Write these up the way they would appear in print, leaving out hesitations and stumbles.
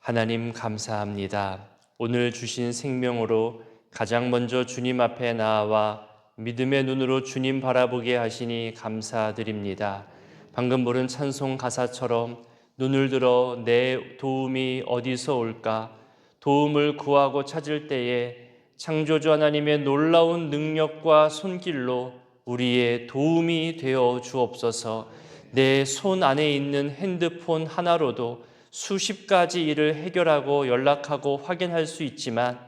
하나님 감사합니다. 오늘 주신 생명으로 가장 먼저 주님 앞에 나아와 믿음의 눈으로 주님 바라보게 하시니 감사드립니다. 방금 부른 찬송 가사처럼 눈을 들어 내 도움이 어디서 올까? 도움을 구하고 찾을 때에 창조주 하나님의 놀라운 능력과 손길로 우리의 도움이 되어 주옵소서. 내 손 안에 있는 핸드폰 하나로도 수십 가지 일을 해결하고 연락하고 확인할 수 있지만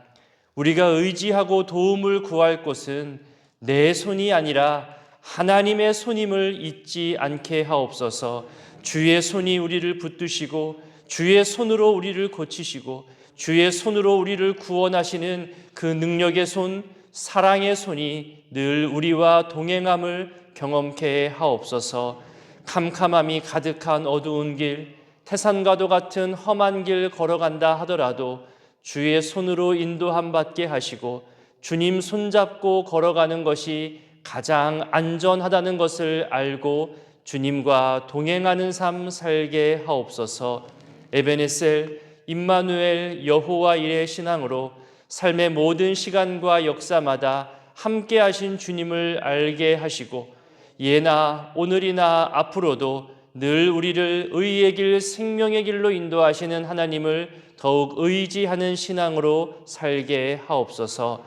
우리가 의지하고 도움을 구할 곳은 내 손이 아니라 하나님의 손임을 잊지 않게 하옵소서. 주의 손이 우리를 붙드시고 주의 손으로 우리를 고치시고 주의 손으로 우리를 구원하시는 그 능력의 손, 사랑의 손이 늘 우리와 동행함을 경험케 하옵소서. 캄캄함이 가득한 어두운 길, 태산과도 같은 험한 길 걸어간다 하더라도 주의 손으로 인도함 받게 하시고 주님 손잡고 걸어가는 것이 가장 안전하다는 것을 알고 주님과 동행하는 삶 살게 하옵소서. 에베네셀, 임마누엘, 여호와 일의 신앙으로 삶의 모든 시간과 역사마다 함께 하신 주님을 알게 하시고 예나 오늘이나 앞으로도 늘 우리를 의의 길, 생명의 길로 인도하시는 하나님을 더욱 의지하는 신앙으로 살게 하옵소서.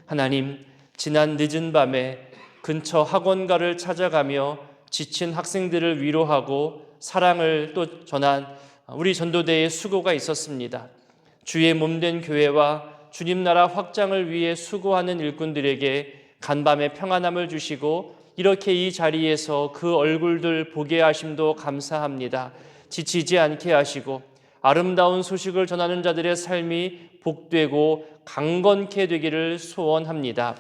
하나님, 지난 늦은 밤에 근처 학원가를 찾아가며 지친 학생들을 위로하고 사랑을 또 전한 우리 전도대의 수고가 있었습니다. 주의 몸된 교회와 주님 나라 확장을 위해 수고하는 일꾼들에게 간밤에 평안함을 주시고 이렇게 이 자리에서 그 얼굴들 보게 하심도 감사합니다. 지치지 않게 하시고 아름다운 소식을 전하는 자들의 삶이 복되고 강건케 되기를 소원합니다.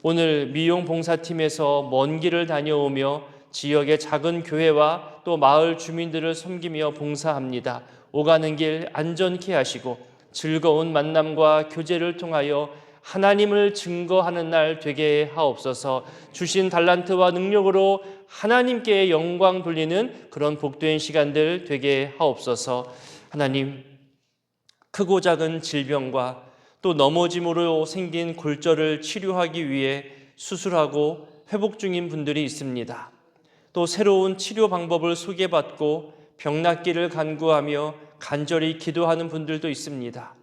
오늘 미용 봉사팀에서 먼 길을 다녀오며 지역의 작은 교회와 또 마을 주민들을 섬기며 봉사합니다. 오가는 길 안전케 하시고 즐거운 만남과 교제를 통하여 하나님을 증거하는 날 되게 하옵소서. 주신 달란트와 능력으로 하나님께 영광 돌리는 그런 복된 시간들 되게 하옵소서. 하나님, 크고 작은 질병과 또 넘어짐으로 생긴 골절을 치료하기 위해 수술하고 회복 중인 분들이 있습니다. 또 새로운 치료 방법을 소개받고 병낫기를 간구하며 간절히 기도하는 분들도 있습니다.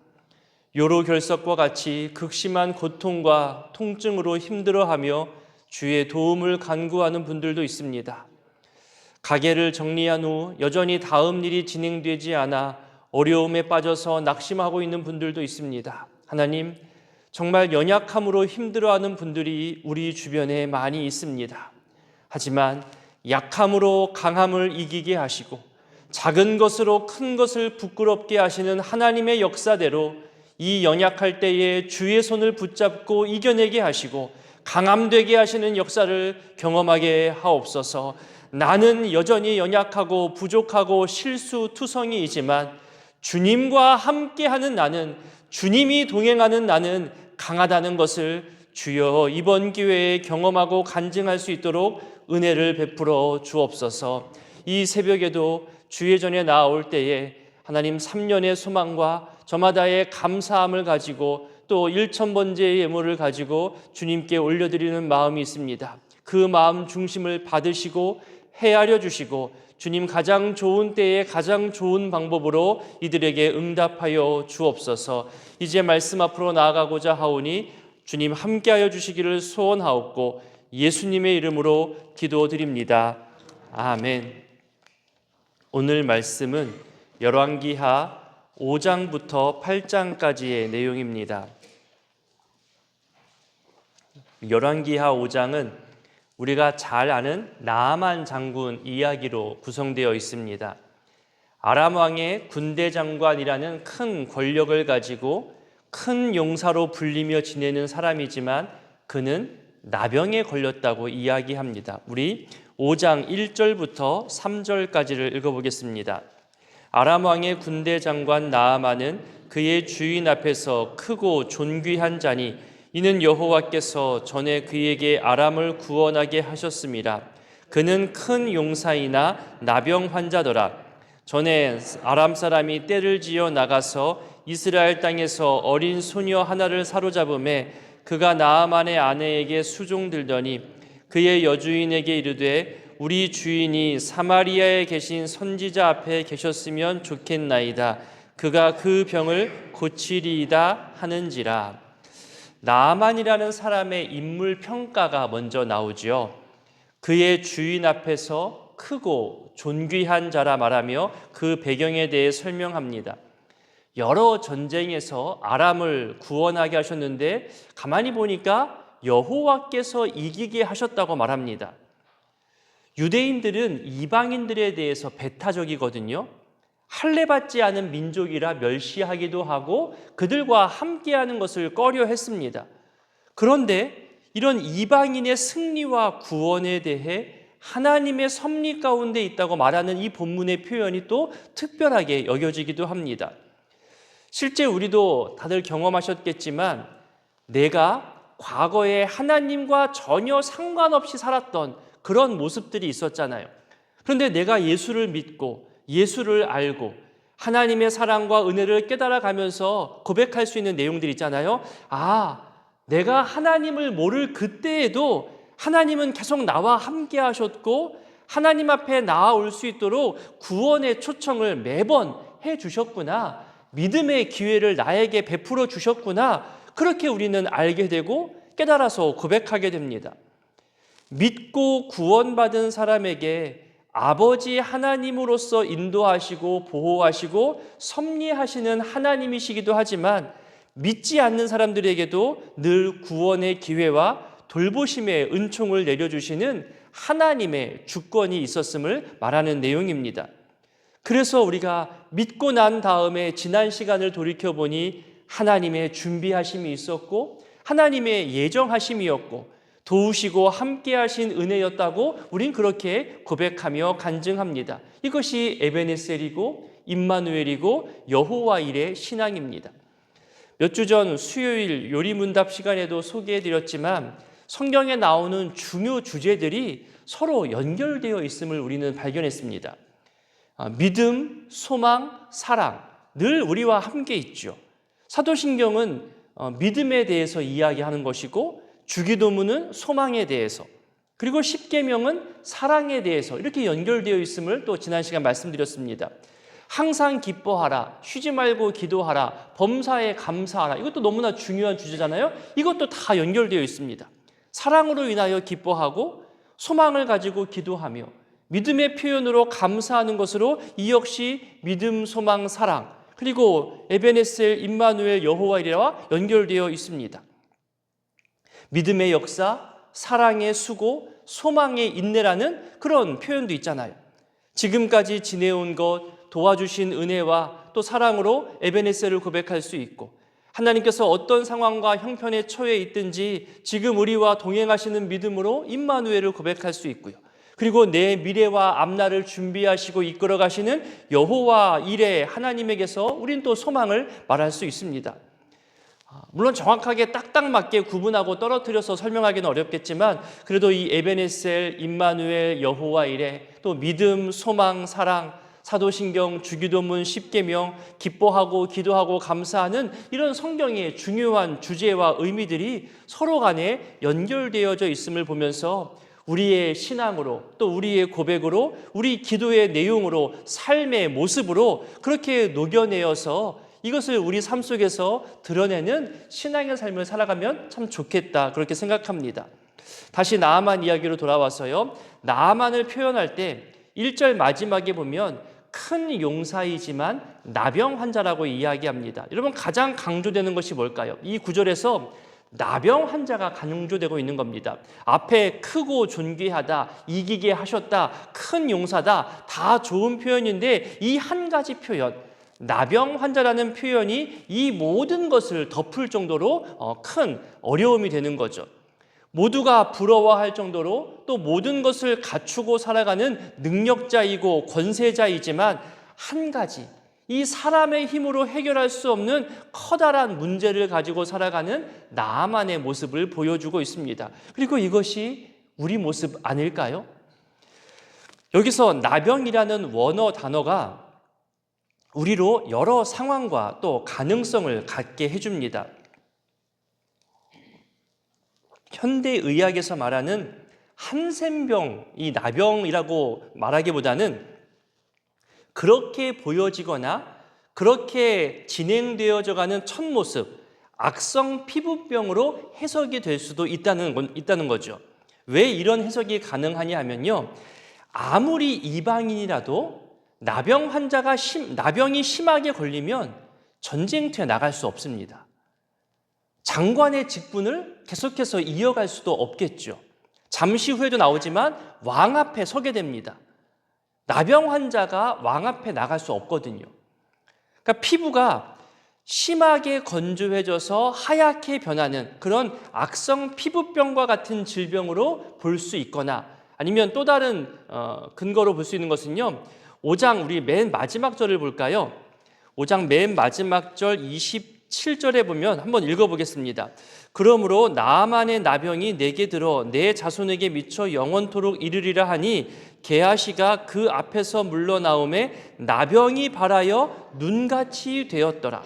요로결석과 같이 극심한 고통과 통증으로 힘들어하며 주의 도움을 간구하는 분들도 있습니다. 가게를 정리한 후 여전히 다음 일이 진행되지 않아 어려움에 빠져서 낙심하고 있는 분들도 있습니다. 하나님, 정말 연약함으로 힘들어하는 분들이 우리 주변에 많이 있습니다. 하지만 약함으로 강함을 이기게 하시고 작은 것으로 큰 것을 부끄럽게 하시는 하나님의 역사대로 이 연약할 때에 주의 손을 붙잡고 이겨내게 하시고 강함되게 하시는 역사를 경험하게 하옵소서. 나는 여전히 연약하고 부족하고 실수투성이이지만 주님과 함께하는 나는, 주님이 동행하는 나는 강하다는 것을 주여 이번 기회에 경험하고 간증할 수 있도록 은혜를 베풀어 주옵소서. 이 새벽에도 주의 전에 나아올 때에 하나님 3년의 소망과 저마다의 감사함을 가지고 또 1,000번째의 예물을 가지고 주님께 올려드리는 마음이 있습니다. 그 마음 중심을 받으시고 헤아려 주시고 주님 가장 좋은 때에 가장 좋은 방법으로 이들에게 응답하여 주옵소서. 이제 말씀 앞으로 나아가고자 하오니 주님 함께하여 주시기를 소원하옵고 예수님의 이름으로 기도드립니다. 아멘. 오늘 말씀은 열왕기하 5장부터 8장까지의 내용입니다. 열왕기하 5장은 우리가 잘 아는 나아만 장군 이야기로 구성되어 있습니다. 아람 왕의 군대 장관이라는 큰 권력을 가지고 큰 용사로 불리며 지내는 사람이지만 그는 나병에 걸렸다고 이야기합니다. 우리 5장 1절부터 3절까지를 읽어보겠습니다. 아람 왕의 군대 장관 나아만은 그의 주인 앞에서 크고 존귀한 자니 이는 여호와께서 전에 그에게 아람을 구원하게 하셨습니다. 그는 큰 용사이나 나병 환자더라. 전에 아람 사람이 떼를 지어 나가서 이스라엘 땅에서 어린 소녀 하나를 사로잡음에 그가 나아만의 아내에게 수종들더니 그의 여주인에게 이르되 우리 주인이 사마리아에 계신 선지자 앞에 계셨으면 좋겠나이다. 그가 그 병을 고치리이다 하는지라. 나아만이라는 사람의 인물 평가가 먼저 나오지요. 그의 주인 앞에서 크고 존귀한 자라 말하며 그 배경에 대해 설명합니다. 여러 전쟁에서 아람을 구원하게 하셨는데 가만히 보니까 여호와께서 이기게 하셨다고 말합니다. 유대인들은 이방인들에 대해서 배타적이거든요. 할례받지 않은 민족이라 멸시하기도 하고 그들과 함께하는 것을 꺼려 했습니다. 그런데 이런 이방인의 승리와 구원에 대해 하나님의 섭리 가운데 있다고 말하는 이 본문의 표현이 또 특별하게 여겨지기도 합니다. 실제 우리도 다들 경험하셨겠지만 내가 과거에 하나님과 전혀 상관없이 살았던 그런 모습들이 있었잖아요. 그런데 내가 예수를 믿고 예수를 알고 하나님의 사랑과 은혜를 깨달아가면서 고백할 수 있는 내용들 있잖아요. 내가 하나님을 모를 그때에도 하나님은 계속 나와 함께 하셨고 하나님 앞에 나아올 수 있도록 구원의 초청을 매번 해주셨구나. 믿음의 기회를 나에게 베풀어 주셨구나. 그렇게 우리는 알게 되고 깨달아서 고백하게 됩니다. 믿고 구원받은 사람에게 아버지 하나님으로서 인도하시고 보호하시고 섭리하시는 하나님이시기도 하지만 믿지 않는 사람들에게도 늘 구원의 기회와 돌보심의 은총을 내려주시는 하나님의 주권이 있었음을 말하는 내용입니다. 그래서 우리가 믿고 난 다음에 지난 시간을 돌이켜보니 하나님의 준비하심이 있었고 하나님의 예정하심이었고 도우시고 함께하신 은혜였다고 우린 그렇게 고백하며 간증합니다. 이것이 에베네셀이고 임마누엘이고 여호와 일의 신앙입니다. 몇 주 전 수요일 요리문답 시간에도 소개해드렸지만 성경에 나오는 중요 주제들이 서로 연결되어 있음을 우리는 발견했습니다. 믿음, 소망, 사랑 늘 우리와 함께 있죠. 사도신경은 믿음에 대해서 이야기하는 것이고 주기도문은 소망에 대해서 그리고 십계명은 사랑에 대해서 이렇게 연결되어 있음을 또 지난 시간 말씀드렸습니다. 항상 기뻐하라, 쉬지 말고 기도하라, 범사에 감사하라. 이것도 너무나 중요한 주제잖아요. 이것도 다 연결되어 있습니다. 사랑으로 인하여 기뻐하고 소망을 가지고 기도하며 믿음의 표현으로 감사하는 것으로 이 역시 믿음, 소망, 사랑 그리고 에베네셀, 임마누엘, 여호와이레와 연결되어 있습니다. 믿음의 역사, 사랑의 수고, 소망의 인내라는 그런 표현도 있잖아요. 지금까지 지내온 것, 도와주신 은혜와 또 사랑으로 에베네셀을 고백할 수 있고 하나님께서 어떤 상황과 형편에 처해 있든지 지금 우리와 동행하시는 믿음으로 임마누엘을 고백할 수 있고요. 그리고 내 미래와 앞날을 준비하시고 이끌어 가시는 여호와 일의 하나님에게서 우린 또 소망을 말할 수 있습니다. 물론 정확하게 딱딱 맞게 구분하고 떨어뜨려서 설명하기는 어렵겠지만 그래도 이 에베네셀, 임마누엘, 여호와 일의 또 믿음, 소망, 사랑, 사도신경, 주기도문, 십계명, 기뻐하고 기도하고 감사하는 이런 성경의 중요한 주제와 의미들이 서로 간에 연결되어져 있음을 보면서 우리의 신앙으로 또 우리의 고백으로 우리 기도의 내용으로 삶의 모습으로 그렇게 녹여내어서 이것을 우리 삶 속에서 드러내는 신앙의 삶을 살아가면 참 좋겠다 그렇게 생각합니다. 다시 나아만 이야기로 돌아와서요. 나아만을 표현할 때 1절 마지막에 보면 큰 용사이지만 나병 환자라고 이야기합니다. 여러분 가장 강조되는 것이 뭘까요? 이 구절에서 나병 환자가 강조되고 있는 겁니다. 앞에 크고 존귀하다, 이기게 하셨다, 큰 용사다 다 좋은 표현인데 이 한 가지 표현 나병 환자라는 표현이 이 모든 것을 덮을 정도로 큰 어려움이 되는 거죠. 모두가 부러워할 정도로 또 모든 것을 갖추고 살아가는 능력자이고 권세자이지만 한 가지 이 사람의 힘으로 해결할 수 없는 커다란 문제를 가지고 살아가는 나아만의 모습을 보여주고 있습니다. 그리고 이것이 우리 모습 아닐까요? 여기서 나병이라는 원어 단어가 우리로 여러 상황과 또 가능성을 갖게 해줍니다. 현대의학에서 말하는 한센병, 이 나병이라고 말하기보다는 그렇게 보여지거나 그렇게 진행되어져 가는 첫 모습, 악성 피부병으로 해석이 될 수도 있다는 거죠. 왜 이런 해석이 가능하냐 하면요, 아무리 이방인이라도 나병이 심하게 걸리면 전쟁터에 나갈 수 없습니다. 장관의 직분을 계속해서 이어갈 수도 없겠죠. 잠시 후에도 나오지만 왕 앞에 서게 됩니다. 나병 환자가 왕 앞에 나갈 수 없거든요. 그러니까 피부가 심하게 건조해져서 하얗게 변하는 그런 악성 피부병과 같은 질병으로 볼 수 있거나, 아니면 또 다른 근거로 볼 수 있는 것은요, 5장 우리 맨 마지막 절을 볼까요? 5장 맨 마지막 절 27절에 보면 한번 읽어보겠습니다. 그러므로 나아만의 나병이 내게 들어 내 자손에게 미쳐 영원토록 이르리라 하니 게하시가 그 앞에서 물러나오매 나병이 발하여 눈같이 되었더라.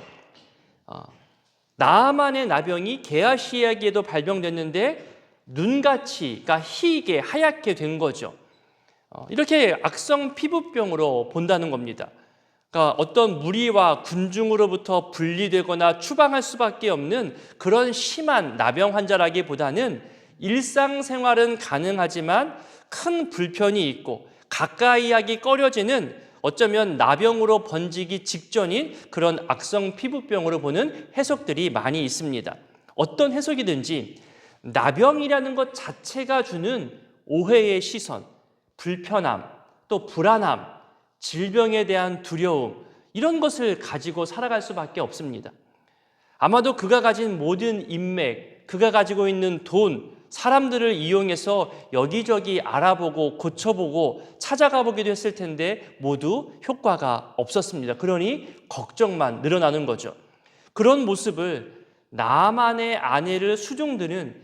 나아만의 나병이 게하시에게도 발병됐는데 눈같이, 그러니까 희게 하얗게 된 거죠. 이렇게 악성 피부병으로 본다는 겁니다. 그러니까 어떤 무리와 군중으로부터 분리되거나 추방할 수밖에 없는 그런 심한 나병 환자라기보다는 일상생활은 가능하지만 큰 불편이 있고 가까이 하기 꺼려지는, 어쩌면 나병으로 번지기 직전인 그런 악성 피부병으로 보는 해석들이 많이 있습니다. 어떤 해석이든지 나병이라는 것 자체가 주는 오해의 시선, 불편함, 또 불안함, 질병에 대한 두려움, 이런 것을 가지고 살아갈 수밖에 없습니다. 아마도 그가 가진 모든 인맥, 그가 가지고 있는 돈, 사람들을 이용해서 여기저기 알아보고 고쳐보고 찾아가 보기도 했을 텐데 모두 효과가 없었습니다. 그러니 걱정만 늘어나는 거죠. 그런 모습을 나아만의 아내를 수종드는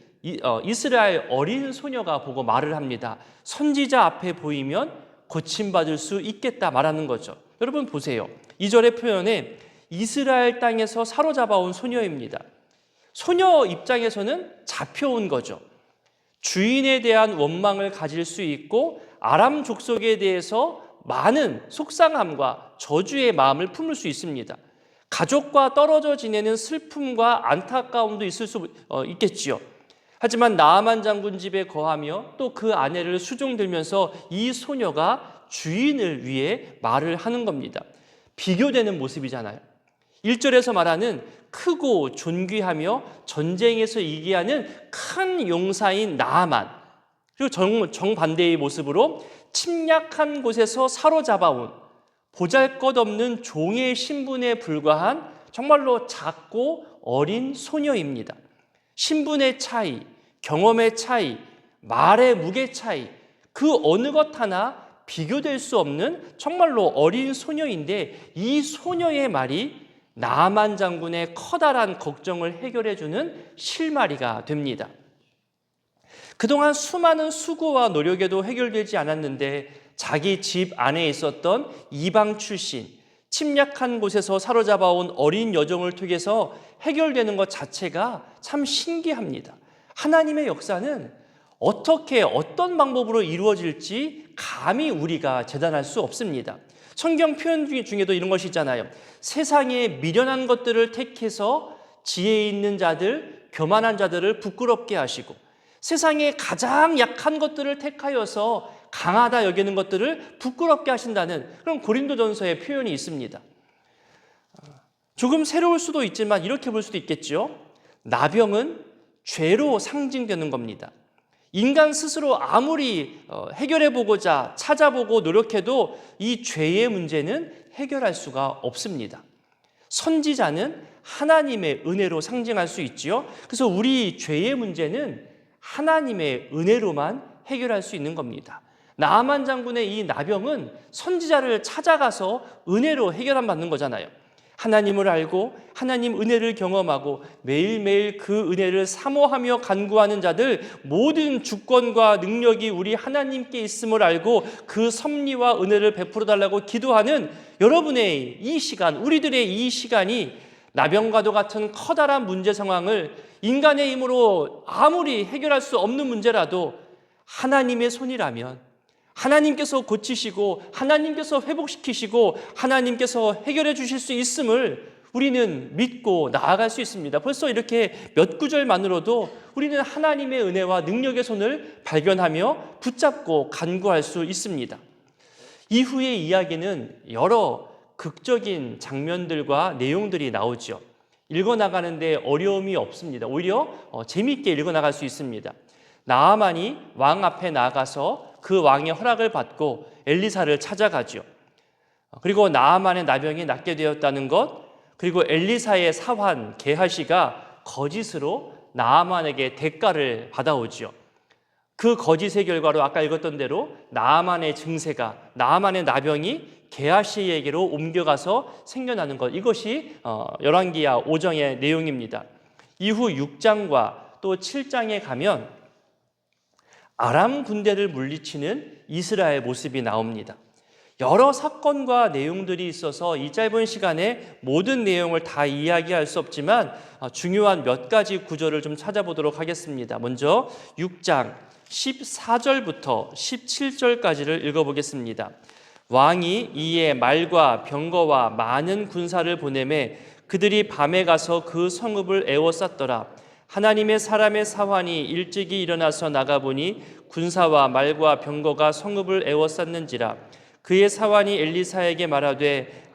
이스라엘 어린 소녀가 보고 말을 합니다. 선지자 앞에 보이면 고침받을 수 있겠다 말하는 거죠. 여러분 보세요. 2절의 표현에 이스라엘 땅에서 사로잡아온 소녀입니다. 소녀 입장에서는 잡혀온 거죠. 주인에 대한 원망을 가질 수 있고 아람 족속에 대해서 많은 속상함과 저주의 마음을 품을 수 있습니다. 가족과 떨어져 지내는 슬픔과 안타까움도 있을 수 있겠지요. 하지만 나아만 장군 집에 거하며 또 그 아내를 수종들면서 이 소녀가 주인을 위해 말을 하는 겁니다. 비교되는 모습이잖아요. 1절에서 말하는 크고 존귀하며 전쟁에서 이기하는 큰 용사인 나아만, 그리고 정반대의 모습으로 침략한 곳에서 사로잡아온 보잘것없는 종의 신분에 불과한 정말로 작고 어린 소녀입니다. 신분의 차이, 경험의 차이, 말의 무게 차이, 그 어느 것 하나 비교될 수 없는 정말로 어린 소녀인데, 이 소녀의 말이 나아만 장군의 커다란 걱정을 해결해주는 실마리가 됩니다. 그동안 수많은 수고와 노력에도 해결되지 않았는데 자기 집 안에 있었던 이방 출신, 침략한 곳에서 사로잡아온 어린 여종을 통해서 해결되는 것 자체가 참 신기합니다. 하나님의 역사는 어떻게 어떤 방법으로 이루어질지 감히 우리가 재단할 수 없습니다. 성경 표현 중에도 이런 것이 있잖아요. 세상에 미련한 것들을 택해서 지혜 있는 자들, 교만한 자들을 부끄럽게 하시고, 세상에 가장 약한 것들을 택하여서 강하다 여기는 것들을 부끄럽게 하신다는 그런 고린도전서의 표현이 있습니다. 조금 새로울 수도 있지만 이렇게 볼 수도 있겠죠. 나병은 죄로 상징되는 겁니다. 인간 스스로 아무리 해결해보고자 찾아보고 노력해도 이 죄의 문제는 해결할 수가 없습니다. 선지자는 하나님의 은혜로 상징할 수 있지요. 그래서 우리 죄의 문제는 하나님의 은혜로만 해결할 수 있는 겁니다. 나아만 장군의 이 나병은 선지자를 찾아가서 은혜로 해결받는 거잖아요. 하나님을 알고 하나님 은혜를 경험하고 매일매일 그 은혜를 사모하며 간구하는 자들, 모든 주권과 능력이 우리 하나님께 있음을 알고 그 섭리와 은혜를 베풀어 달라고 기도하는 여러분의 이 시간, 우리들의 이 시간이 나병과도 같은 커다란 문제 상황을 인간의 힘으로 아무리 해결할 수 없는 문제라도 하나님의 손이라면 하나님께서 고치시고 하나님께서 회복시키시고 하나님께서 해결해 주실 수 있음을 우리는 믿고 나아갈 수 있습니다. 벌써 이렇게 몇 구절만으로도 우리는 하나님의 은혜와 능력의 손을 발견하며 붙잡고 간구할 수 있습니다. 이후의 이야기는 여러 극적인 장면들과 내용들이 나오죠. 읽어나가는데 어려움이 없습니다. 오히려 재미있게 읽어나갈 수 있습니다. 나아만이 왕 앞에 나가서 그 왕의 허락을 받고 엘리사를 찾아가죠. 그리고 나아만의 나병이 낫게 되었다는 것, 그리고 엘리사의 사환 게하시가 거짓으로 나아만에게 대가를 받아오죠. 그 거짓의 결과로 아까 읽었던 대로 나아만의 증세가, 나아만의 나병이 게하시에게로 옮겨가서 생겨나는 것, 이것이 열왕기야 5장의 내용입니다. 이후 6장과 또 7장에 가면 아람 군대를 물리치는 이스라엘 모습이 나옵니다. 여러 사건과 내용들이 있어서 이 짧은 시간에 모든 내용을 다 이야기할 수 없지만 중요한 몇 가지 구절을 좀 찾아보도록 하겠습니다. 먼저 6장 14절부터 17절까지를 읽어보겠습니다. 왕이 이에 말과 병거와 많은 군사를 보내매 그들이 밤에 가서 그 성읍을 에워쌌더라. 하나님의 사람의 사환이 일찍이 일어나서 나가보니 군사와 말과 병거가 성읍을 에워쌌는지라. 그의 사환이 엘리사에게 말하되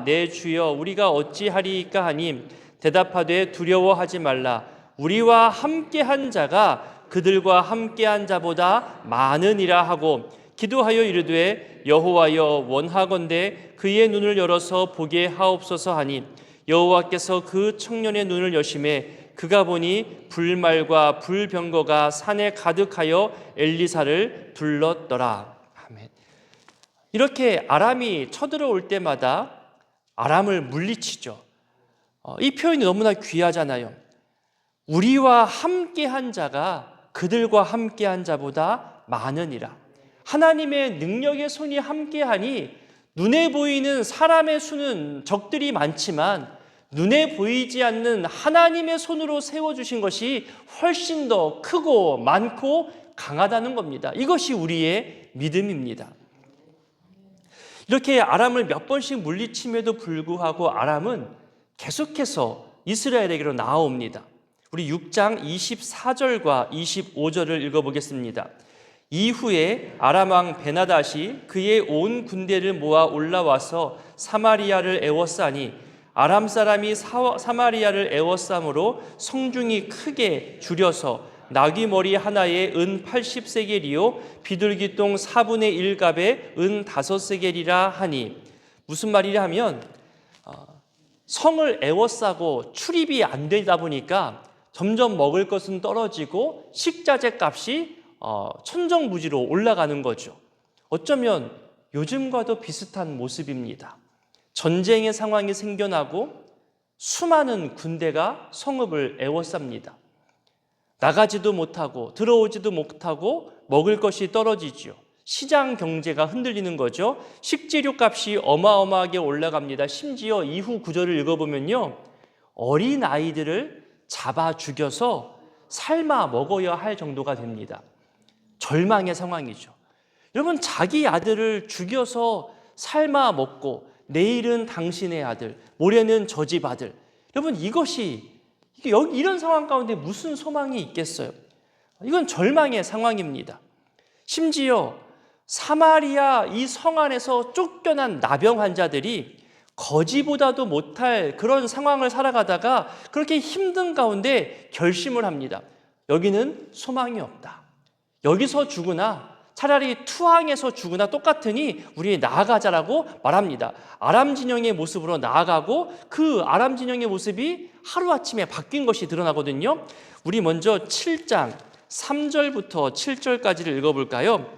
내 주여 우리가 어찌하리이까 하니 대답하되 두려워하지 말라. 우리와 함께한 자가 그들과 함께한 자보다 많으니라 하고 기도하여 이르되 여호와여 원하건대 그의 눈을 열어서 보게 하옵소서 하니 여호와께서 그 청년의 눈을 여심해 그가 보니 불말과 불병거가 산에 가득하여 엘리사를 둘렀더라. 아멘. 이렇게 아람이 쳐들어올 때마다 아람을 물리치죠. 이 표현이 너무나 귀하잖아요. 우리와 함께한 자가 그들과 함께한 자보다 많으니라. 하나님의 능력의 손이 함께하니 눈에 보이는 사람의 수는 적들이 많지만 눈에 보이지 않는 하나님의 손으로 세워주신 것이 훨씬 더 크고 많고 강하다는 겁니다. 이것이 우리의 믿음입니다. 이렇게 아람을 몇 번씩 물리침에도 불구하고 아람은 계속해서 이스라엘에게로 나아옵니다. 우리 6장 24절과 25절을 읽어보겠습니다. 이후에 아람 왕 베나닷이 그의 온 군대를 모아 올라와서 사마리아를 에워싸니 아람 사람이 사마리아를 에워싸므로 성중이 크게 줄여서 나귀 머리 하나에 은 80세겔이요 비둘기똥 4분의 1갑에 은 5세겔이라 하니, 무슨 말이냐 하면 성을 에워싸고 출입이 안 되다 보니까 점점 먹을 것은 떨어지고 식자재 값이 천정부지로 올라가는 거죠. 어쩌면 요즘과도 비슷한 모습입니다. 전쟁의 상황이 생겨나고 수많은 군대가 성읍을 에워쌉니다. 나가지도 못하고 들어오지도 못하고 먹을 것이 떨어지죠. 시장 경제가 흔들리는 거죠. 식재료 값이 어마어마하게 올라갑니다. 심지어 이후 구절을 읽어보면요, 어린 아이들을 잡아 죽여서 삶아 먹어야 할 정도가 됩니다. 절망의 상황이죠. 여러분, 자기 아들을 죽여서 삶아 먹고 내일은 당신의 아들, 모레는 저 집 아들. 여러분, 이런 상황 가운데 무슨 소망이 있겠어요? 이건 절망의 상황입니다. 심지어 사마리아 이 성 안에서 쫓겨난 나병 환자들이 거지보다도 못할 그런 상황을 살아가다가 그렇게 힘든 가운데 결심을 합니다. 여기는 소망이 없다. 여기서 죽으나 차라리 투항에서 죽으나 똑같으니 우리 나아가자라고 말합니다. 아람 진영의 모습으로 나아가고 그 아람 진영의 모습이 하루아침에 바뀐 것이 드러나거든요. 우리 먼저 7장 3절부터 7절까지를 읽어볼까요?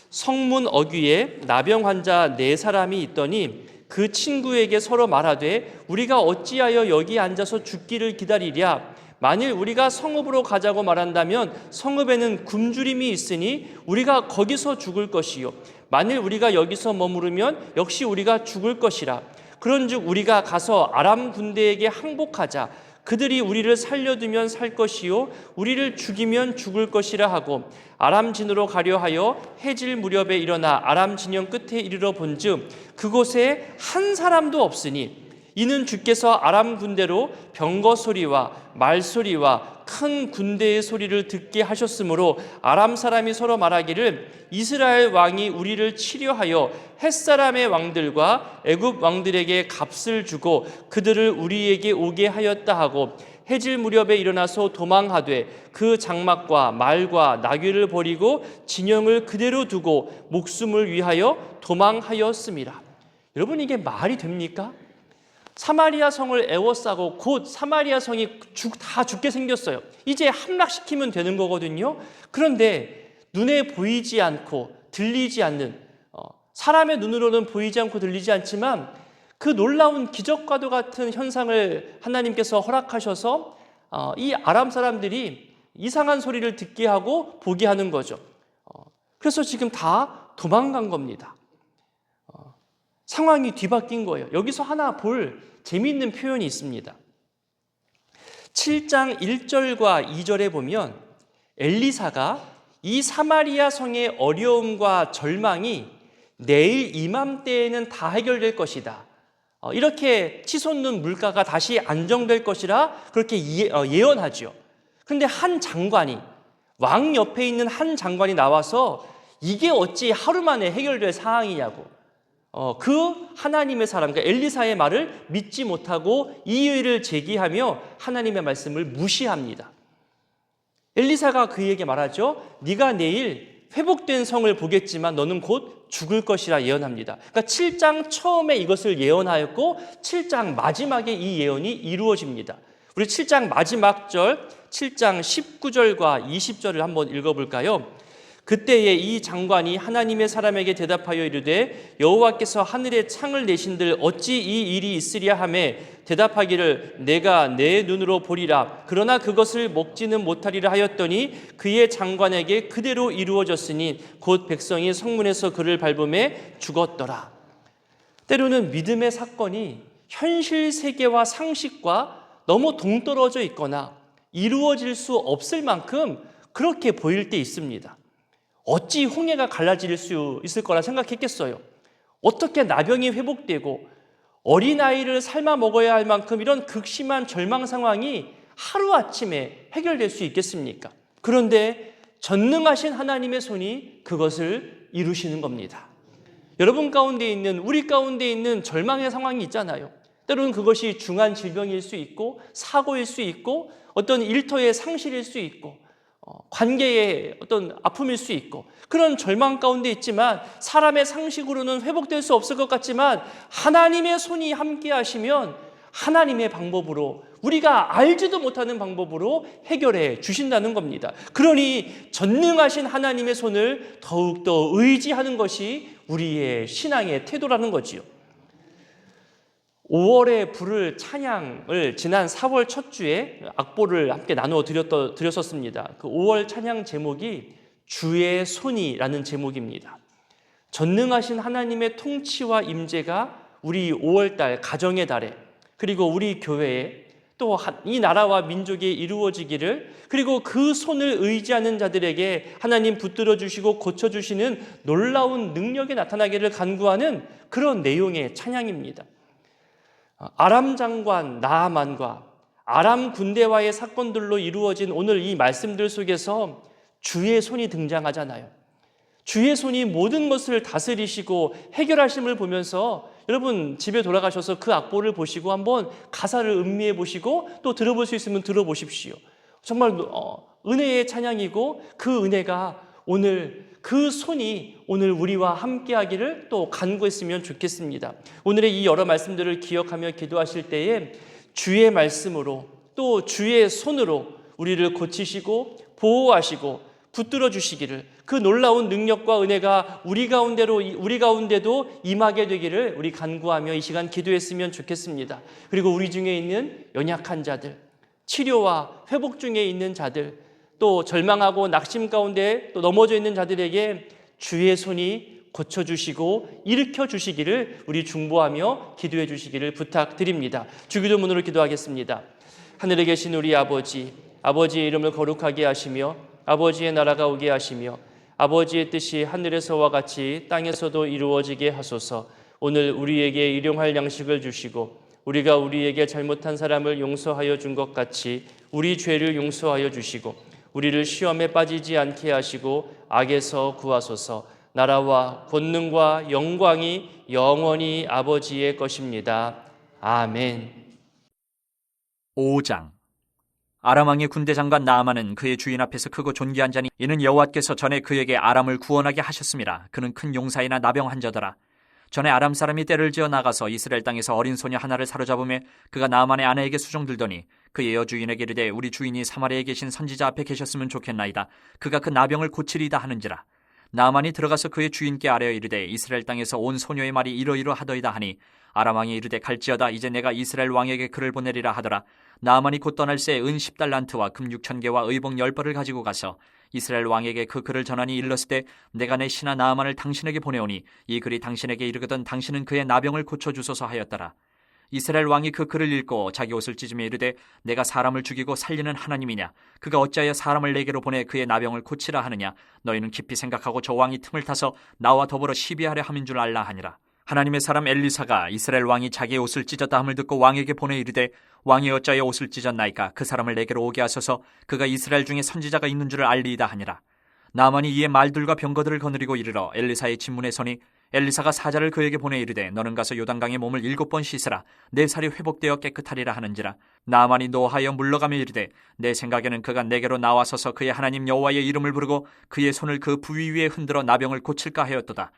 성문 어귀에 나병 환자 4사람이 있더니 그 친구에게 서로 말하되 우리가 어찌하여 여기 앉아서 죽기를 기다리랴. 만일 우리가 성읍으로 가자고 말한다면 성읍에는 굶주림이 있으니 우리가 거기서 죽을 것이요 만일 우리가 여기서 머무르면 역시 우리가 죽을 것이라. 그런즉 우리가 가서 아람 군대에게 항복하자. 그들이 우리를 살려두면 살 것이요 우리를 죽이면 죽을 것이라 하고 아람 진으로 가려 하여 해질 무렵에 일어나 아람 진영 끝에 이르러 본즉 그곳에 한 사람도 없으니 이는 주께서 아람 군대로 병거 소리와 말소리와 큰 군대의 소리를 듣게 하셨으므로 아람 사람이 서로 말하기를 이스라엘 왕이 우리를 치려하여 햇사람의 왕들과 애굽 왕들에게 값을 주고 그들을 우리에게 오게 하였다 하고 해질 무렵에 일어나서 도망하되 그 장막과 말과 나귀를 버리고 진영을 그대로 두고 목숨을 위하여 도망하였습니다. 여러분, 이게 말이 됩니까? 사마리아 성을 에워싸고 곧 사마리아 성이 다 죽게 생겼어요. 이제 함락시키면 되는 거거든요. 그런데 눈에 보이지 않고 들리지 않는, 사람의 눈으로는 보이지 않고 들리지 않지만 그 놀라운 기적과도 같은 현상을 하나님께서 허락하셔서 이 아람 사람들이 이상한 소리를 듣게 하고 보게 하는 거죠. 그래서 지금 다 도망간 겁니다. 상황이 뒤바뀐 거예요. 여기서 하나 볼 재미있는 표현이 있습니다. 7장 1절과 2절에 보면 엘리사가 이 사마리아 성의 어려움과 절망이 내일 이맘때에는 다 해결될 것이다. 이렇게 치솟는 물가가 다시 안정될 것이라 그렇게 예언하죠. 그런데 한 장관이, 왕 옆에 있는 한 장관이 나와서 이게 어찌 하루 만에 해결될 상황이냐고, 그 하나님의 사람, 그러니까 엘리사의 말을 믿지 못하고 이의를 제기하며 하나님의 말씀을 무시합니다. 엘리사가 그에게 말하죠. 네가 내일 회복된 성을 보겠지만 너는 곧 죽을 것이라 예언합니다. 그러니까 7장 처음에 이것을 예언하였고 7장 마지막에 이 예언이 이루어집니다. 우리 7장 마지막 절, 7장 19절과 20절을 한번 읽어볼까요? 그때에 이 장관이 하나님의 사람에게 대답하여 이르되 여호와께서 하늘에 창을 내신들 어찌 이 일이 있으랴 하매 대답하기를 내가 내 눈으로 보리라 그러나 그것을 먹지는 못하리라 하였더니 그의 장관에게 그대로 이루어졌으니 곧 백성이 성문에서 그를 밟음에 죽었더라. 때로는 믿음의 사건이 현실 세계와 상식과 너무 동떨어져 있거나 이루어질 수 없을 만큼 그렇게 보일 때 있습니다. 어찌 홍해가 갈라질 수 있을 거라 생각했겠어요? 어떻게 나병이 회복되고 어린아이를 삶아 먹어야 할 만큼 이런 극심한 절망 상황이 하루아침에 해결될 수 있겠습니까? 그런데 전능하신 하나님의 손이 그것을 이루시는 겁니다. 여러분 가운데 있는, 우리 가운데 있는 절망의 상황이 있잖아요. 때로는 그것이 중한 질병일 수 있고 사고일 수 있고 어떤 일터의 상실일 수 있고 관계의 어떤 아픔일 수 있고 그런 절망 가운데 있지만 사람의 상식으로는 회복될 수 없을 것 같지만 하나님의 손이 함께 하시면 하나님의 방법으로 우리가 알지도 못하는 방법으로 해결해 주신다는 겁니다. 그러니 전능하신 하나님의 손을 더욱더 의지하는 것이 우리의 신앙의 태도라는 거지요. 5월에 부를 찬양을 지난 4월 첫 주에 악보를 함께 나누어 드렸었습니다. 그 5월 찬양 제목이 주의 손이라는 제목입니다. 전능하신 하나님의 통치와 임재가 우리 5월달 가정의 달에 그리고 우리 교회에 또 이 나라와 민족에 이루어지기를 그리고 그 손을 의지하는 자들에게 하나님 붙들어 주시고 고쳐주시는 놀라운 능력이 나타나기를 간구하는 그런 내용의 찬양입니다. 아람 장관 나아만과 아람 군대와의 사건들로 이루어진 오늘 이 말씀들 속에서 주의 손이 등장하잖아요. 주의 손이 모든 것을 다스리시고 해결하심을 보면서 여러분 집에 돌아가셔서 그 악보를 보시고 한번 가사를 음미해 보시고 또 들어볼 수 있으면 들어보십시오. 정말 은혜의 찬양이고 그 은혜가 오늘 그 손이 오늘 우리와 함께하기를 또 간구했으면 좋겠습니다. 오늘의 이 여러 말씀들을 기억하며 기도하실 때에 주의 말씀으로 또 주의 손으로 우리를 고치시고 보호하시고 붙들어 주시기를, 그 놀라운 능력과 은혜가 우리 가운데도 임하게 되기를 우리 간구하며 이 시간 기도했으면 좋겠습니다. 그리고 우리 중에 있는 연약한 자들, 치료와 회복 중에 있는 자들, 또 절망하고 낙심 가운데 또 넘어져 있는 자들에게 주의 손이 고쳐주시고 일으켜주시기를 우리 중보하며 기도해 주시기를 부탁드립니다. 주기도문으로 기도하겠습니다. 하늘에 계신 우리 아버지, 아버지의 이름을 거룩하게 하시며 아버지의 나라가 오게 하시며 아버지의 뜻이 하늘에서와 같이 땅에서도 이루어지게 하소서. 오늘 우리에게 일용할 양식을 주시고 우리가 우리에게 잘못한 사람을 용서하여 준 것 같이 우리 죄를 용서하여 주시고 우리를 시험에 빠지지 않게 하시고 악에서 구하소서. 나라와 권능과 영광이 영원히 아버지의 것입니다. 아멘. 5장. 아람 왕의 군대 장관 나아만은 그의 주인 앞에서 크고 존귀한 자니 이는 여호와께서 전에 그에게 아람을 구원하게 하셨음이라. 그는 큰 용사이나 나병 환자더라. 전에 아람 사람이 떼를 지어 나가서 이스라엘 땅에서 어린 소녀 하나를 사로잡으며 그가 나아만의 아내에게 수종들더니 그의 여주인에게 이르되 우리 주인이 사마리아에 계신 선지자 앞에 계셨으면 좋겠나이다. 그가 그 나병을 고치리이다 하는지라. 나아만이 들어가서 그의 주인께 아뢰어 이르되 이스라엘 땅에서 온 소녀의 말이 이러이러하더이다 하니 아람 왕이 이르되 갈지어다. 이제 내가 이스라엘 왕에게 글을 보내리라 하더라. 나아만이 곧 떠날 새 은 10달란트와 금 6,000개와 의복 10벌을 가지고 가서 이스라엘 왕에게 그 글을 전하니 일렀을 때 내가 내 신하 나아만을 당신에게 보내오니 이 글이 당신에게 이르거든 당신은 그의 나병을 고쳐주소서 하였더라. 이스라엘 왕이 그 글을 읽고 자기 옷을 찢으며 이르되 내가 사람을 죽이고 살리는 하나님이냐? 그가 어찌하여 사람을 내게로 보내 그의 나병을 고치라 하느냐? 너희는 깊이 생각하고 저 왕이 틈을 타서 나와 더불어 시비하려 함인 줄 알라 하니라. 하나님의 사람 엘리사가 이스라엘 왕이 자기의 옷을 찢었다 함을 듣고 왕에게 보내 이르되 왕이 어찌하여 옷을 찢었나이까? 그 사람을 내게로 오게 하소서. 그가 이스라엘 중에 선지자가 있는 줄을 알리이다 하니라. 나아만이 이에 말들과 병거들을 거느리고 이르러 엘리사의 진문에 서니 엘리사가 사자를 그에게 보내 이르되 너는 가서 요단강에 몸을 7번 씻으라. 내 살이 회복되어 깨끗하리라 하는지라. 나아만이 노하여 물러가며 이르되 내 생각에는 그가 내게로 나와서서 그의 하나님 여호와의 이름을 부르고 그의 손을 그 부위 위에 흔들어 나병을 고칠까 하였도다.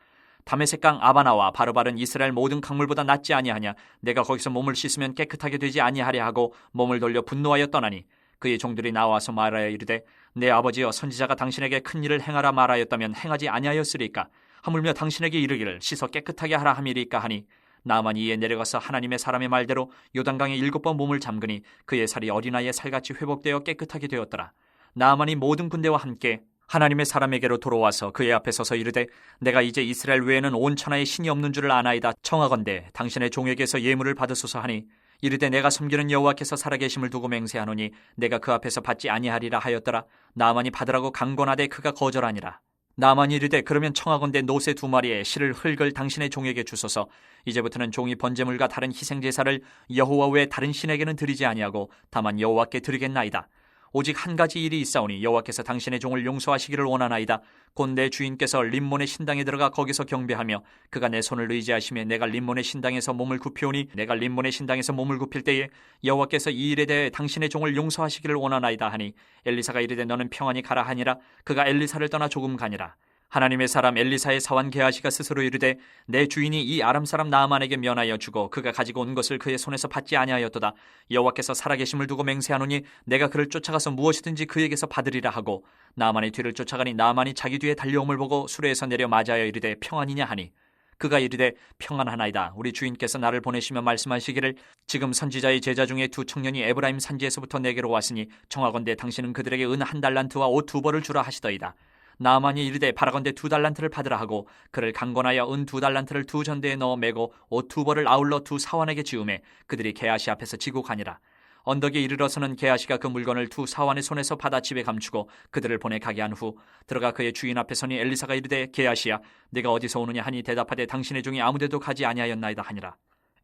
다메섹강 아바나와 바르바른 이스라엘 모든 강물보다 낫지 아니하냐? 내가 거기서 몸을 씻으면 깨끗하게 되지 아니하랴 하고 몸을 돌려 분노하여 떠나니 그의 종들이 나와서 말하여 이르되 내 아버지여 선지자가 당신에게 큰 일을 행하라 말하였다면 행하지 아니하였으리까? 하물며 당신에게 이르기를 씻어 깨끗하게 하라 함이리까 하니 나아만이 이에 내려가서 하나님의 사람의 말대로 요단강에 7번 몸을 잠그니 그의 살이 어린아이의 살같이 회복되어 깨끗하게 되었더라. 나아만이 모든 군대와 함께 하나님의 사람에게로 돌아와서 그의 앞에 서서 이르되 내가 이제 이스라엘 외에는 온 천하에 신이 없는 줄을 아나이다. 청하건대 당신의 종에게서 예물을 받으소서 하니 이르되 내가 섬기는 여호와께서 살아계심을 두고 맹세하노니 내가 그 앞에서 받지 아니하리라 하였더라. 나아만이 받으라고 강권하되 그가 거절하니라. 나아만이 이르되 그러면 청하건대 노새 2마리에 실을 흙을 당신의 종에게 주소서. 이제부터는 종이 번제물과 다른 희생제사를 여호와 외에 다른 신에게는 드리지 아니하고 다만 여호와께 드리겠나이다. 오직 한 가지 일이 있사오니 여호와께서 당신의 종을 용서하시기를 원하나이다. 곧 내 주인께서 림몬의 신당에 들어가 거기서 경배하며 그가 내 손을 의지하시며 내가 림몬의 신당에서 몸을 굽히오니 내가 림몬의 신당에서 몸을 굽힐 때에 여호와께서 이 일에 대해 당신의 종을 용서하시기를 원하나이다 하니 엘리사가 이르되 너는 평안히 가라 하니라. 그가 엘리사를 떠나 조금 가니라. 하나님의 사람 엘리사의 사환 게하시가 스스로 이르되 내 주인이 이 아람 사람 나아만에게 면하여 주고 그가 가지고 온 것을 그의 손에서 받지 아니하였도다. 여호와께서 살아계심을 두고 맹세하노니 내가 그를 쫓아가서 무엇이든지 그에게서 받으리라 하고 나아만의 뒤를 쫓아가니 나아만이 자기 뒤에 달려옴을 보고 수레에서 내려 맞아여 이르되 평안이냐 하니 그가 이르되 평안하나이다. 우리 주인께서 나를 보내시며 말씀하시기를 지금 선지자의 제자 중에 2 청년이 에브라임 산지에서부터 내게로 왔으니 청하건대 당신은 그들에게 은 1달란트와 옷 2벌을 주라 하시더이다. 나아만이 이르되 바라건대 2달란트를 받으라 하고 그를 강권하여 은 2달란트를 2전대에 넣어 매고 옷 2벌을 아울러 2 사환에게 지우매 그들이 게하시 앞에서 지고 가니라. 언덕에 이르러서는 게하시가 그 물건을 2 사환의 손에서 받아 집에 감추고 그들을 보내 가게 한 후 들어가 그의 주인 앞에 서니 엘리사가 이르되 게하시야 내가 어디서 오느냐 하니 대답하되 당신의 종이 아무데도 가지 아니하였나이다 하니라.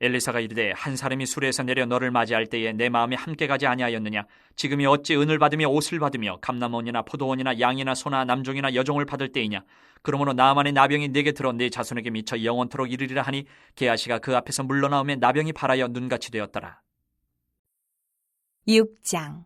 엘리사가 이르되 한 사람이 수레에서 내려 너를 맞이할 때에 내 마음에 함께 가지 아니하였느냐? 지금이 어찌 은을 받으며 옷을 받으며 감람원이나 포도원이나 양이나 소나 남종이나 여종을 받을 때이냐? 그러므로 나아만의 나병이 내게 들어 내 자손에게 미쳐 영원토록 이르리라 하니 게하시가 그 앞에서 물러나오며 나병이 발하여 눈같이 되었더라. 6장.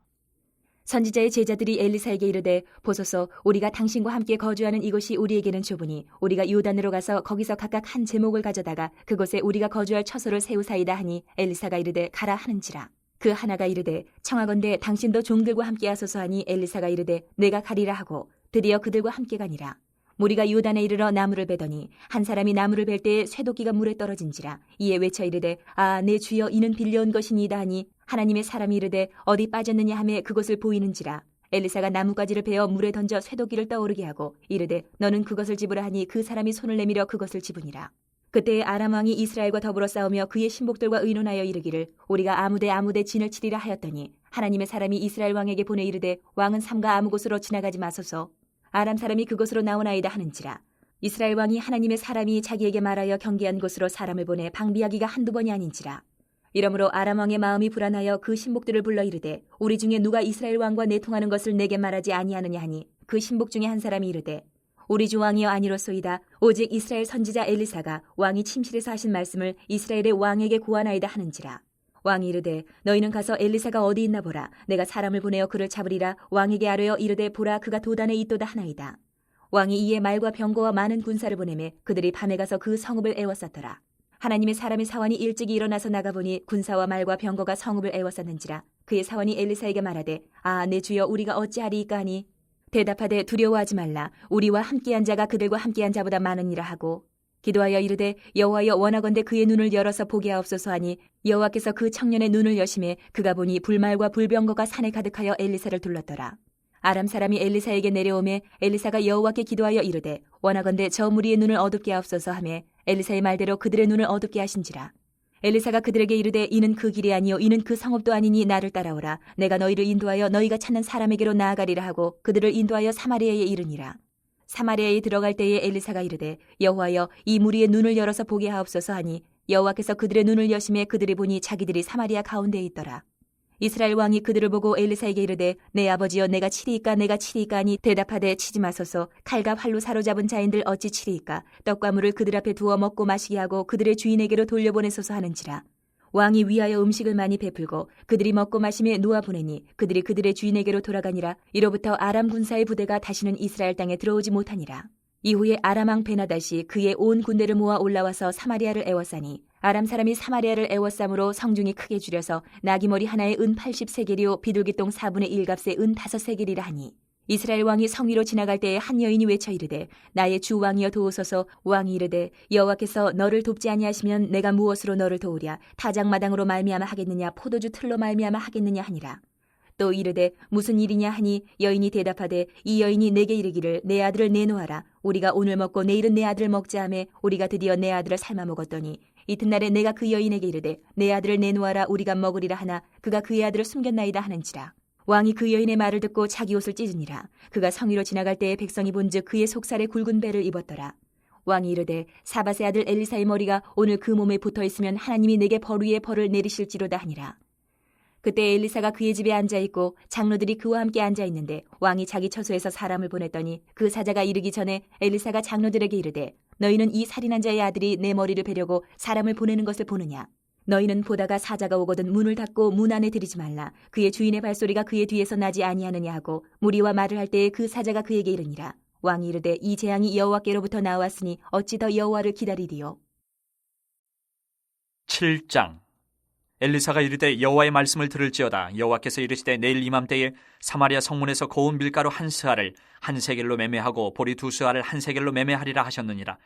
선지자의 제자들이 엘리사에게 이르되 보소서 우리가 당신과 함께 거주하는 이곳이 우리에게는 좁으니 우리가 요단으로 가서 거기서 각각 한 제목을 가져다가 그곳에 우리가 거주할 처소를 세우사이다 하니 엘리사가 이르되 가라 하는지라. 그 하나가 이르되 청하건대 당신도 종들과 함께 하소서 하니 엘리사가 이르되 내가 가리라 하고 드디어 그들과 함께 가니라. 무리가 요단에 이르러 나무를 베더니 한 사람이 나무를 벨 때에 쇠도끼가 물에 떨어진지라. 이에 외쳐 이르되 아 내 주여 이는 빌려온 것이니이다 하니 하나님의 사람이 이르되 어디 빠졌느냐 하매 그것을 보이는지라. 엘리사가 나뭇가지를 베어 물에 던져 쇠도끼를 떠오르게 하고 이르되 너는 그것을 집으라 하니 그 사람이 손을 내밀어 그것을 집으니라. 그때에 아람 왕이 이스라엘과 더불어 싸우며 그의 신복들과 의논하여 이르기를 우리가 아무데 진을 치리라 하였더니 하나님의 사람이 이스라엘 왕에게 보내 이르되 왕은 삼가 아무 곳으로 지나가지 마소서. 아람 사람이 그곳으로 나오나이다 하는지라. 이스라엘 왕이 하나님의 사람이 자기에게 말하여 경계한 곳으로 사람을 보내 방비하기가 한두 번이 아닌지라. 이러므로 아람 왕의 마음이 불안하여 그 신복들을 불러 이르되 우리 중에 누가 이스라엘 왕과 내통하는 것을 내게 말하지 아니하느냐 하니 그 신복 중에 한 사람이 이르되 우리 주 왕이여 아니로소이다. 오직 이스라엘 선지자 엘리사가 왕이 침실에서 하신 말씀을 이스라엘의 왕에게 고하나이다 하는지라. 왕이 이르되 너희는 가서 엘리사가 어디 있나 보라. 내가 사람을 보내어 그를 잡으리라. 왕에게 아뢰어 이르되 보라 그가 도단에 있도다 하나이다. 왕이 이에 말과 병거와 많은 군사를 보내매 그들이 밤에 가서 그 성읍을 에워쌌더라. 하나님의 사람의 사환이 일찍이 일어나서 나가보니 군사와 말과 병거가 성읍을 에워쌌는지라. 그의 사환이 엘리사에게 말하되 아 내 주여 우리가 어찌하리이까 하니 대답하되 두려워하지 말라. 우리와 함께한 자가 그들과 함께한 자보다 많으니라 하고 기도하여 이르되 여호와여 원하건대 그의 눈을 열어서 보게 하옵소서 하니 여호와께서 그 청년의 눈을 여심해 그가 보니 불말과 불병거가 산에 가득하여 엘리사를 둘렀더라. 아람 사람이 엘리사에게 내려오매 엘리사가 여호와께 기도하여 이르되 원하건대 저 무리의 눈을 어둡게 하옵소서 하매 엘리사의 말대로 그들의 눈을 어둡게 하신지라. 엘리사가 그들에게 이르되 이는 그 길이 아니요 이는 그 성읍도 아니니 나를 따라오라. 내가 너희를 인도하여 너희가 찾는 사람에게로 나아가리라 하고 그들을 인도하여 사마리아에 이르니라. 사마리아에 들어갈 때에 엘리사가 이르되 여호와여 이 무리의 눈을 열어서 보게 하옵소서 하니 여호와께서 그들의 눈을 여심해 그들이 보니 자기들이 사마리아 가운데에 있더라. 이스라엘 왕이 그들을 보고 엘리사에게 이르되 내 아버지여 내가 치리이까 하니 대답하되 치지 마소서. 칼과 활로 사로잡은 자인들 어찌 치리이까. 떡과 물을 그들 앞에 두어 먹고 마시게 하고 그들의 주인에게로 돌려보내소서 하는지라. 왕이 위하여 음식을 많이 베풀고 그들이 먹고 마심에 놓아 보내니 그들이 그들의 주인에게로 돌아가니라. 이로부터 아람 군사의 부대가 다시는 이스라엘 땅에 들어오지 못하니라. 이후에 아람 왕 베나다시 그의 온 군대를 모아 올라와서 사마리아를 에워싸니 아람 사람이 사마리아를 에워싸므로 성중이 크게 줄여서 나귀머리 하나에 은 80세겔이요 비둘기똥 4분의 1값에 은 5세겔이라 하니 이스라엘 왕이 성 위로 지나갈 때에 한 여인이 외쳐 이르되 나의 주 왕이여 도우소서. 왕이 이르되 여호와께서 너를 돕지 아니하시면 내가 무엇으로 너를 도우랴. 타작마당으로 말미암아 하겠느냐 포도주 틀로 말미암아 하겠느냐 하니라. 또 이르되 무슨 일이냐 하니 여인이 대답하되 이 여인이 내게 이르기를 내 아들을 내놓아라. 우리가 오늘 먹고 내일은 내 아들을 먹자 하매 우리가 드디어 내 아들을 삶아 먹었더니 이튿날에 내가 그 여인에게 이르되 내 아들을 내놓아라 우리가 먹으리라 하나 그가 그의 아들을 숨겼나이다 하는지라. 왕이 그 여인의 말을 듣고 자기 옷을 찢으니라. 그가 성 위로 지나갈 때에 백성이 본즉 그의 속살에 굵은 배를 입었더라. 왕이 이르되 사밧의 아들 엘리사의 머리가 오늘 그 몸에 붙어있으면 하나님이 내게 벌 위에 벌을 내리실지로다 하니라. 그때 엘리사가 그의 집에 앉아있고 장로들이 그와 함께 앉아있는데 왕이 자기 처소에서 사람을 보냈더니 그 사자가 이르기 전에 엘리사가 장로들에게 이르되 너희는 이 살인한 자의 아들이 내 머리를 베려고 사람을 보내는 것을 보느냐. 너희는 보다가 사자가 오거든 문을 닫고 문 안에 들이지 말라. 그의 주인의 발소리가 그의 뒤에서 나지 아니하느냐 하고 무리와 말을 할 때에 그 사자가 그에게 이르니라. 왕이 이르되 이 재앙이 여호와께로부터 나왔으니 어찌 더 여호와를 기다리리요. 7장. 엘리사가 이르되 여호와의 말씀을 들을지어다. 여호와께서 이르시되 내일 이맘때에 사마리아 성문에서 고운 밀가루 한 스아를 한 세겔로 매매하고 보리 두 스아를 한 세겔로 매매하리라 하셨느니라.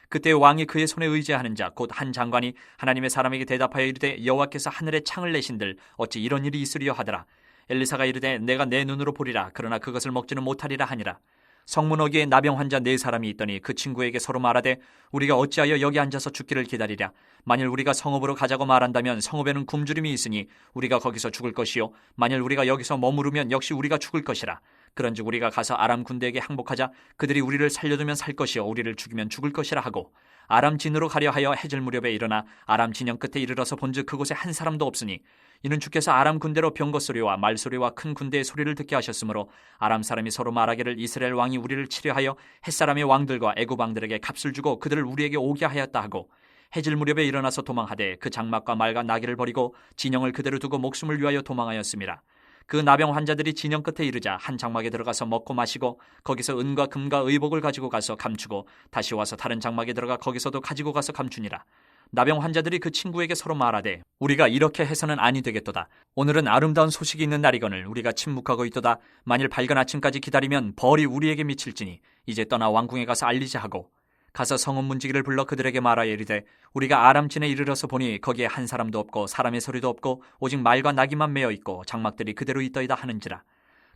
그때 왕이 그의 손에 의지하는 자 곧 한 장관이 하나님의 사람에게 대답하여 이르되 여호와께서 하늘에 창을 내신들 어찌 이런 일이 있으리요 하더라. 엘리사가 이르되 내가 내 눈으로 보리라. 그러나 그것을 먹지는 못하리라 하니라. 성문 어귀에 나병 환자 4사람이 있더니 그 친구에게 서로 말하되 우리가 어찌하여 여기 앉아서 죽기를 기다리랴. 만일 우리가 성읍으로 가자고 말한다면 성읍에는 굶주림이 있으니 우리가 거기서 죽을 것이요 만일 우리가 여기서 머무르면 역시 우리가 죽을 것이라. 그런즉 우리가 가서 아람 군대에게 항복하자. 그들이 우리를 살려두면 살 것이요 우리를 죽이면 죽을 것이라 하고 아람 진으로 가려 하여 해질 무렵에 일어나 아람 진영 끝에 이르러서 본즉 그곳에 한 사람도 없으니 이는 주께서 아람 군대로 병거 소리와 말소리와 큰 군대의 소리를 듣게 하셨으므로 아람 사람이 서로 말하기를 이스라엘 왕이 우리를 치려하여 햇사람의 왕들과 애굽 왕들에게 값을 주고 그들을 우리에게 오게 하였다 하고 해질 무렵에 일어나서 도망하되 그 장막과 말과 나귀를 버리고 진영을 그대로 두고 목숨을 위하여 도망하였습니다. 그 나병 환자들이 진영 끝에 이르자 한 장막에 들어가서 먹고 마시고 거기서 은과 금과 의복을 가지고 가서 감추고 다시 와서 다른 장막에 들어가 거기서도 가지고 가서 감추니라. 나병 환자들이 그 친구에게 서로 말하되 우리가 이렇게 해서는 아니 되겠도다. 오늘은 아름다운 소식이 있는 날이거늘 우리가 침묵하고 있도다. 만일 밝은 아침까지 기다리면 벌이 우리에게 미칠지니 이제 떠나 왕궁에 가서 알리자 하고 가서 성읍 문지기를 불러 그들에게 말하여 이르되 우리가 아람진에 이르러서 보니 거기에 한 사람도 없고 사람의 소리도 없고 오직 말과 나귀만 메어 있고 장막들이 그대로 있더이다 하는지라.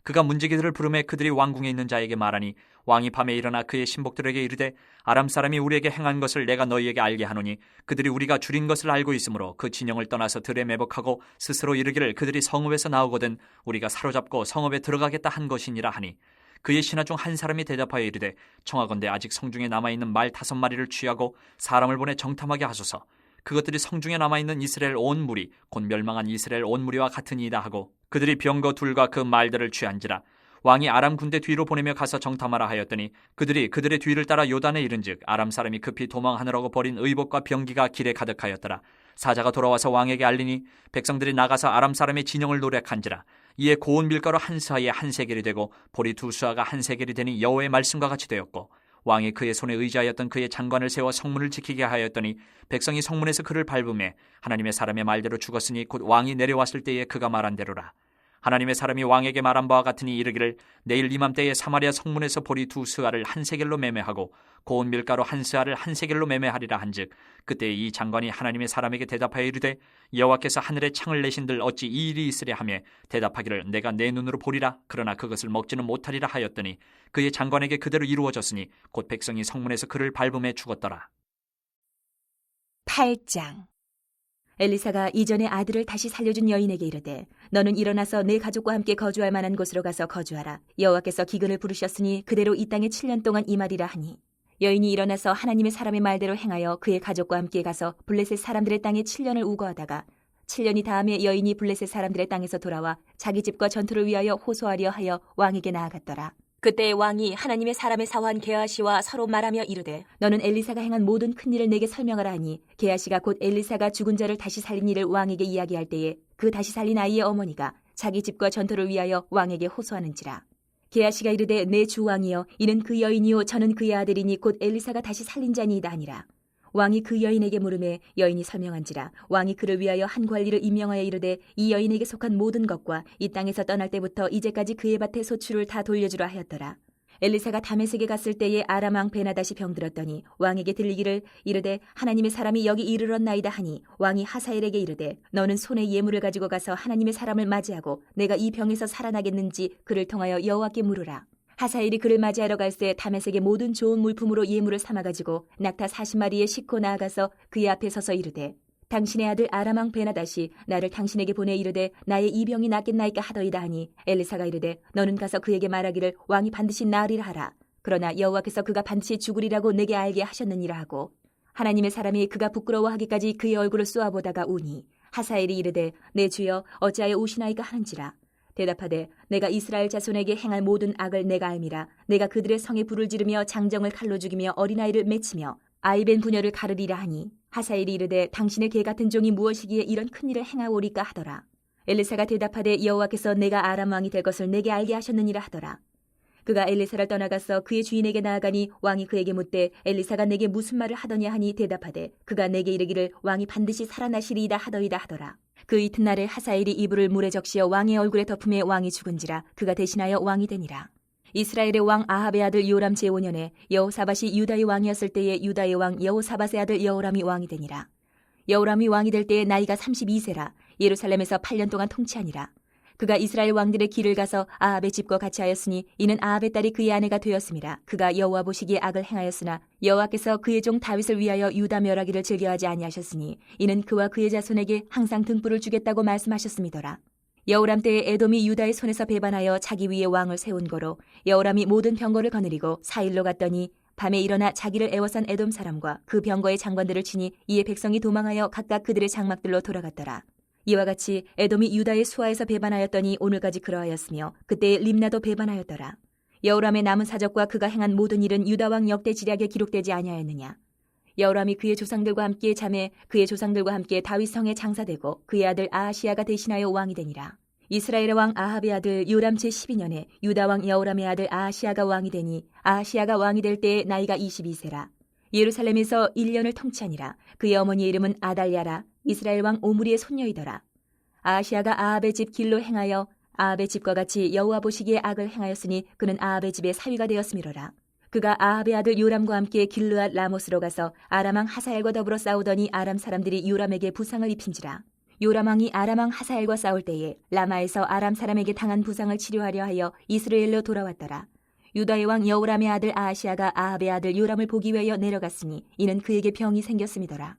그가 문지기들을 부르매 그들이 왕궁에 있는 자에게 말하니 왕이 밤에 일어나 그의 신복들에게 이르되 아람 사람이 우리에게 행한 것을 내가 너희에게 알게 하노니 그들이 우리가 줄인 것을 알고 있으므로 그 진영을 떠나서 들에 매복하고 스스로 이르기를 그들이 성읍에서 나오거든 우리가 사로잡고 성읍에 들어가겠다 한 것이니라 하니 그의 신하 중 한 사람이 대답하여 이르되 청하건대 아직 성중에 남아있는 말 5마리를 취하고 사람을 보내 정탐하게 하소서. 그것들이 성중에 남아있는 이스라엘 온 무리 곧 멸망한 이스라엘 온 무리와 같으니이다 하고 그들이 병거 둘과 그 말들을 취한지라. 왕이 아람 군대 뒤로 보내며 가서 정탐하라 하였더니 그들이 그들의 뒤를 따라 요단에 이른즉 아람 사람이 급히 도망하느라고 버린 의복과 병기가 길에 가득하였더라. 사자가 돌아와서 왕에게 알리니 백성들이 나가서 아람 사람의 진영을 노략한지라. 이에 고운 밀가루 한 스하에 한 세겔이 되고 보리 2수하가 한 세겔이 되니 여호와의 말씀과 같이 되었고 왕이 그의 손에 의지하였던 그의 장관을 세워 성문을 지키게 하였더니 백성이 성문에서 그를 밟음에 하나님의 사람의 말대로 죽었으니 곧 왕이 내려왔을 때에 그가 말한 대로라. 하나님의 사람이 왕에게 말한 바와 같으니 이르기를 내일 이맘때에 사마리아 성문에서 보리 2스아를 한 세겔로 매매하고 고운 밀가루 한 스아를 한 세겔로 매매하리라 한즉 그때 이 장관이 하나님의 사람에게 대답하여 이르되 여호와께서 하늘에 창을 내신들 어찌 이 일이 있으랴 하며 대답하기를 내가 내 눈으로 보리라 그러나 그것을 먹지는 못하리라 하였더니 그의 장관에게 그대로 이루어졌으니 곧 백성이 성문에서 그를 밟음에 죽었더라. 8장. 엘리사가 이전에 아들을 다시 살려준 여인에게 이르되 너는 일어나서 내 가족과 함께 거주할 만한 곳으로 가서 거주하라. 여호와께서 기근을 부르셨으니 그대로 이 땅에 7년 동안 임하리라 하니 여인이 일어나서 하나님의 사람의 말대로 행하여 그의 가족과 함께 가서 블레셋 사람들의 땅에 7년을 우거하다가 7년이 다음에 여인이 블레셋 사람들의 땅에서 돌아와 자기 집과 전투를 위하여 호소하려 하여 왕에게 나아갔더라. 그때 왕이 하나님의 사람의 사환 게하시와 서로 말하며 이르되 너는 엘리사가 행한 모든 큰 일을 내게 설명하라 하니 게하시가 곧 엘리사가 죽은 자를 다시 살린 일을 왕에게 이야기할 때에 그 다시 살린 아이의 어머니가 자기 집과 전투를 위하여 왕에게 호소하는지라. 게하시가 이르되 내 주 왕이여 이는 그 여인이요 저는 그의 아들이니 곧 엘리사가 다시 살린 자니이다 하니라. 왕이 그 여인에게 물으매 여인이 설명한지라. 왕이 그를 위하여 한 관리를 임명하여 이르되 이 여인에게 속한 모든 것과 이 땅에서 떠날 때부터 이제까지 그의 밭의 소출을 다 돌려주라 하였더라. 엘리사가 다메섹에 갔을 때에 아람 왕 베나다시 병들었더니 왕에게 들리기를 이르되 하나님의 사람이 여기 이르렀나이다 하니 왕이 하사엘에게 이르되 너는 손에 예물을 가지고 가서 하나님의 사람을 맞이하고 내가 이 병에서 살아나겠는지 그를 통하여 여호와께 물으라. 하사엘이 그를 맞이하러 갈새 다메섹의 모든 좋은 물품으로 예물을 삼아가지고 낙타 40마리에 싣고 나아가서 그의 앞에 서서 이르되 당신의 아들 아람 왕 베나다시 나를 당신에게 보내 이르되 나의 이 병이 낫겠나이까 하더이다 하니 엘리사가 이르되 너는 가서 그에게 말하기를 왕이 반드시 나으리라 하라. 그러나 여호와께서 그가 반드시 죽으리라고 내게 알게 하셨느니라 하고 하나님의 사람이 그가 부끄러워하기까지 그의 얼굴을 쏘아보다가 우니 하사엘이 이르되 내 주여 어찌하여 우시나이까 하는지라. 대답하되 내가 이스라엘 자손에게 행할 모든 악을 내가 알미라. 내가 그들의 성에 불을 지르며 장정을 칼로 죽이며 어린아이를 맺히며 아이벤 부녀를 가르리라 하니 하사엘이 이르되 당신의 개 같은 종이 무엇이기에 이런 큰일을 행하오리까 하더라. 엘리사가 대답하되 여호와께서 내가 아람 왕이 될 것을 내게 알게 하셨느니라 하더라. 그가 엘리사를 떠나가서 그의 주인에게 나아가니 왕이 그에게 묻되 엘리사가 내게 무슨 말을 하더냐 하니 대답하되 그가 내게 이르기를 왕이 반드시 살아나시리이다 하더이다 하더라. 그 이튿날에 하사엘이 이불을 물에 적시어 왕의 얼굴에 덮음에 왕이 죽은지라. 그가 대신하여 왕이 되니라. 이스라엘의 왕 아합의 아들 요람 제5년에 여호사밧이 유다의 왕이었을 때에 유다의 왕 여호사밧의 아들 여호람이 왕이 되니라. 여호람이 왕이 될 때에 나이가 32세라. 예루살렘에서 8년 동안 통치하니라. 그가 이스라엘 왕들의 길을 가서 아합의 집과 같이 하였으니 이는 아합의 딸이 그의 아내가 되었음이라. 그가 여호와 보시기에 악을 행하였으나 여호와께서 그의 종 다윗을 위하여 유다 멸하기를 즐겨하지 아니하셨으니 이는 그와 그의 자손에게 항상 등불을 주겠다고 말씀하셨음이더라. 여호람 때에 에돔이 유다의 손에서 배반하여 자기 위에 왕을 세운 거로 여호람이 모든 병거를 거느리고 사일로 갔더니 밤에 일어나 자기를 애워싼 에돔 사람과 그 병거의 장관들을 치니 이에 백성이 도망하여 각각 그들의 장막들로 돌아갔더라. 이와 같이 에돔이 유다의 수하에서 배반하였더니 오늘까지 그러하였으며 그때에 림나도 배반하였더라. 여호람의 남은 사적과 그가 행한 모든 일은 유다 왕 역대 지략에 기록되지 아니하였느냐. 여호람이 그의 조상들과 함께 잠에 그의 조상들과 함께 다윗 성에 장사되고 그의 아들 아하시야가 대신하여 왕이 되니라. 이스라엘의 왕 아합의 아들 요람 제12년에 유다 왕 여호람의 아들 아하시야가 왕이 되니 아하시야가 왕이 될 때에 나이가 22세라. 예루살렘에서 1년을 통치하니라. 그의 어머니의 이름은 아달랴라. 이스라엘 왕 오므리의 손녀이더라. 아하시아가 아합의 집 길로 행하여 아합의 집과 같이 여호와 보시기에 악을 행하였으니 그는 아합의 집의 사위가 되었음이로라. 그가 아합의 아들 요람과 함께 길르앗 라못으로 가서 아람 왕 하사엘과 더불어 싸우더니 아람 사람들이 요람에게 부상을 입힌지라. 요람 왕이 아람 왕 하사엘과 싸울 때에 라마에서 아람 사람에게 당한 부상을 치료하려 하여 이스라엘로 돌아왔더라. 유다의 왕 여호람의 아들 아하시아가 아합의 아들 요람을 보기 위하여 내려갔으니 이는 그에게 병이 생겼음이더라.